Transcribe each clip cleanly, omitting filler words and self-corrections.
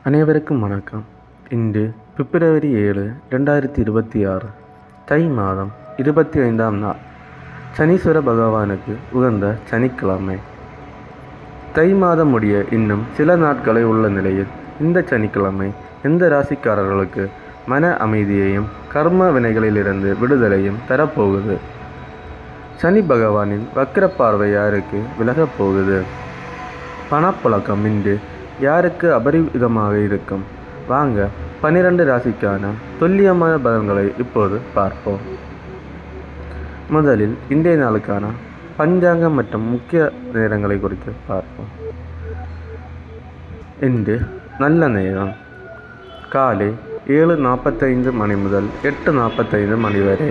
அனைவருக்கும் வணக்கம். இன்று பிப்ரவரி 7, 2026 தை மாதம் 25ஆம் நாள், சனீஸ்வர பகவானுக்கு உகந்த சனிக்கிழமை. தை மாதம் முடிய இன்னும் சில நாட்களே உள்ள நிலையில் இந்த சனிக்கிழமை எந்த ராசிக்காரர்களுக்கு மன அமைதியையும் கர்ம வினைகளிலிருந்து விடுதலையும் தரப்போகுது? சனி பகவானின் வக்கிர பார்வை யாருக்கு விலகப் போகுது? பணப்புழக்கம் இன்று யாருக்கு அபரிவிதமாக இருக்கும்? வாங்க 12 ராசிக்கான துல்லியமான பலன்களை இப்போது பார்ப்போம். முதலில் இன்றைய நாளுக்கான பஞ்சாங்கம் மற்றும் முக்கிய நேரங்களை குறித்து பார்ப்போம். இன்று நல்ல நேரம் காலை 7:45 மணி முதல் 8:45 மணி வரை,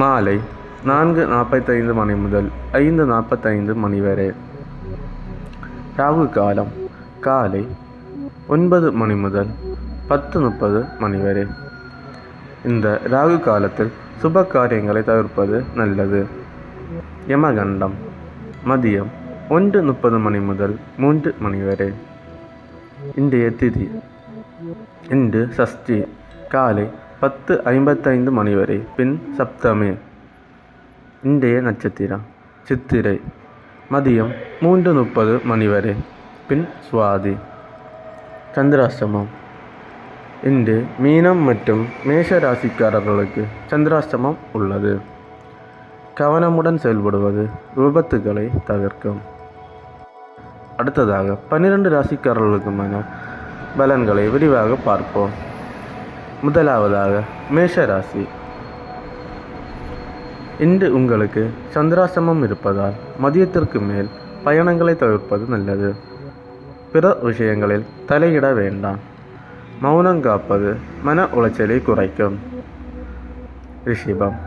மாலை 4:45 மணி முதல் 5:45 மணி வரை. ராகு காலம் காலை 9 மணி முதல் 10:30 மணி வரை. இந்த ராகு காலத்தில் சுப காரியங்களை தவிர்ப்பது நல்லது. யமகண்டம் மதியம் 1:30 மணி முதல் 3 மணி வரை. இன்றைய திதி இன்று சஷ்டி காலை 10:55 மணி வரை, பின் சப்தமி. இன்றைய நட்சத்திரம் சித்திரை மதியம் 3:30 மணி வரை, பின் சுவாதி. சந்திராஷ்டமம் இன்று மீனம் மற்றும் மேஷ ராசிக்காரர்களுக்கு சந்திராஷ்டமம் உள்ளது. கவனமுடன் செயல்படுவது விபத்துகளை தவிர்க்கும். அடுத்ததாக 12 ராசிக்காரர்களுக்குமான பலன்களை விரிவாக பார்ப்போம். முதலாவதாக மேஷ ராசி. இன்று உங்களுக்கு சந்திராஷ்டமம் இருப்பதால் மதியத்திற்கு மேல் பயணங்களை தவிர்ப்பது நல்லது. பிற விஷயங்களில் தலையிட வேண்டாம். மௌனம் காப்பது மன உளைச்சலை குறைக்கும். ரிஷபம்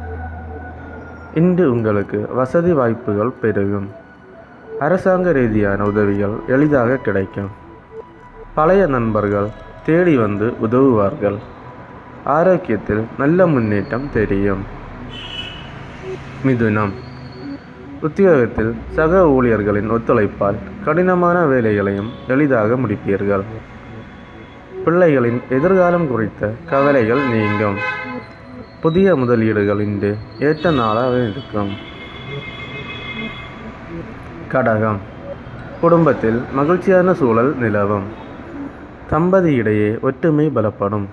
இன்று உங்களுக்கு வசதி வாய்ப்புகள் பெருகும். அரசாங்க ரீதியான உதவிகள் எளிதாக கிடைக்கும். பழைய நண்பர்கள் தேடி வந்து உதவுவார்கள். ஆரோக்கியத்தில் நல்ல முன்னேற்றம் தெரியும். மிதுனம் உத்தியோகத்தில் சக ஊழியர்களின் ஒத்துழைப்பால் கடினமான வேலைகளையும் எளிதாக முடிப்பீர்கள். பிள்ளைகளின் எதிர்காலம் குறித்த கவலைகள் நீங்கும். புதிய முதலீடுகள் இன்று ஏற்ற நாளாக இருக்கும். கடகம் குடும்பத்தில் மகிழ்ச்சியான சூழல் நிலவும். தம்பதியிடையே ஒற்றுமை பலப்படும்.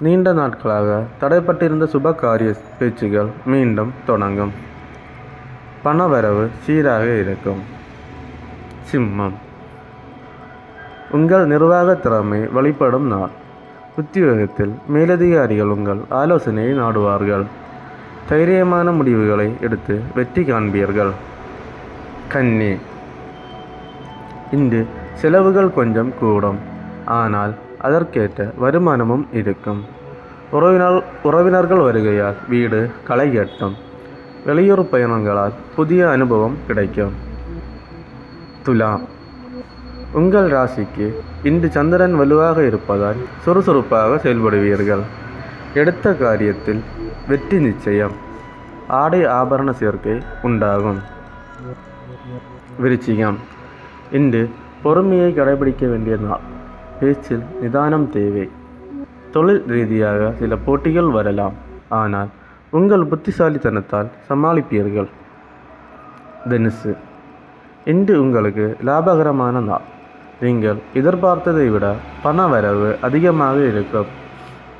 நீண்ட நாட்களாக தடைப்பட்டிருந்த சுப காரிய பேச்சுகள் மீண்டும் தொடங்கும். பணவரவு சீராக இருக்கும். சிம்மம் உங்கள் நிர்வாக திறமை வெளிப்படும் நாள். உத்தியோகத்தில் மேலதிகாரிகள் உங்கள் ஆலோசனையை நாடுவார்கள். தைரியமான முடிவுகளை எடுத்து வெற்றி காண்பீர்கள். கன்னி இன்று செலவுகள் கொஞ்சம் கூடும், ஆனால் அதற்கேற்ற வருமானமும் இருக்கும். உறவினர்கள் வருகையால் வீடு களை கட்டும். வெளியூர் பயணங்களால் புதிய அனுபவம் கிடைக்கும். துலாம் உங்கள் ராசிக்கு இன்று சந்திரன் வலுவாக இருப்பதால் சுறுசுறுப்பாக செயல்படுவீர்கள். எடுத்த காரியத்தில் வெற்றி நிச்சயம். ஆடை ஆபரண சேர்க்கை உண்டாகும். விருச்சிகம் இன்று பொறுமையை கடைபிடிக்க வேண்டிய நாள். பேச்சில் நிதானம் தேவை. தொழில் ரீதியாக சில போட்டிகள் வரலாம், ஆனால் உங்கள் புத்திசாலித்தனத்தால் சமாளிப்பீர்கள். தனுசு இன்று உங்களுக்கு லாபகரமான நாள். நீங்கள் எதிர்பார்த்ததை விட பண வரவு அதிகமாக இருக்கும்.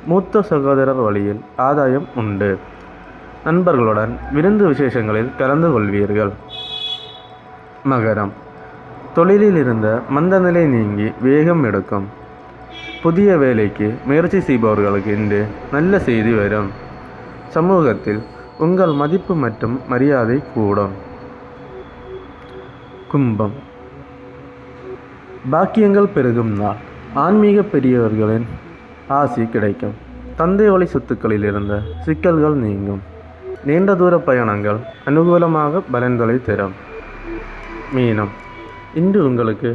மூத்த சகோதரர் வழியில் ஆதாயம் உண்டு. நண்பர்களுடன் விருந்து விசேஷங்களில் கலந்து கொள்வீர்கள். மகரம் தொழிலில் இருந்த மந்த நிலை நீங்கி வேகம் எடுக்கும். புதிய வேலைக்கு முயற்சி செய்பவர்களுக்கு இன்று நல்ல செய்தி வரும். சமூகத்தில் உங்கள் மதிப்பு மற்றும் மரியாதை கூடும். கும்பம் பாக்கியங்கள் பெருகும் நாள். ஆன்மீக பெரியவர்களின் ஆசி கிடைக்கும். தந்தை வழி சொத்துக்களில் இருந்த சிக்கல்கள் நீங்கும். நீண்ட தூர பயணங்கள் அனுகூலமாக பலன்களை தரும். மீனம் இன்று உங்களுக்கு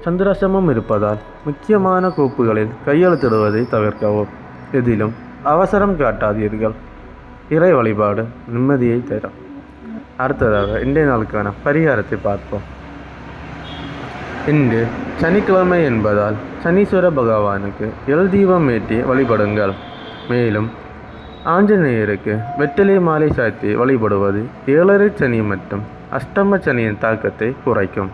சந்திராஷ்டமம் இருப்பதால் முக்கியமான கோப்புகளில் கையெழுத்திடுவதை தவிர்க்கவும். எதிலும் அவசரம் காட்டாதீர்கள். இறை வழிபாடு நிம்மதியை தரும். அடுத்ததாக இன்றைய நாளுக்கான பரிகாரத்தை பார்ப்போம். இன்று சனிக்கிழமை என்பதால் சனீஸ்வர பகவானுக்கு எல் தீபம் ஏற்றி வழிபடுங்கள். மேலும் ஆஞ்சநேயருக்கு வெற்றிலை மாலை சாத்தி வழிபடுவது 7.5 சனி மற்றும் அஷ்டம சனியின் தாக்கத்தை குறைக்கும்.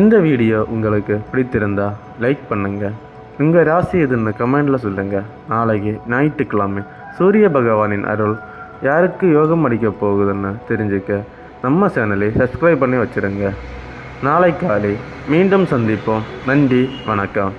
இந்த வீடியோ உங்களுக்கு பிடித்திருந்தா லைக் பண்ணுங்கள். உங்கள் ராசி எதுன்னு கமெண்டில் சொல்லுங்கள். நாளைக்கு ஞாயிற்றுக்கிழமை சூரிய பகவானின் அருள் யாருக்கு யோகம் அடிக்கப் போகுதுன்னு தெரிஞ்சுக்க நம்ம சேனலை சப்ஸ்கிரைப் பண்ணி வச்சுருங்க. நாளை காலை மீண்டும் சந்திப்போம். நன்றி, வணக்கம்.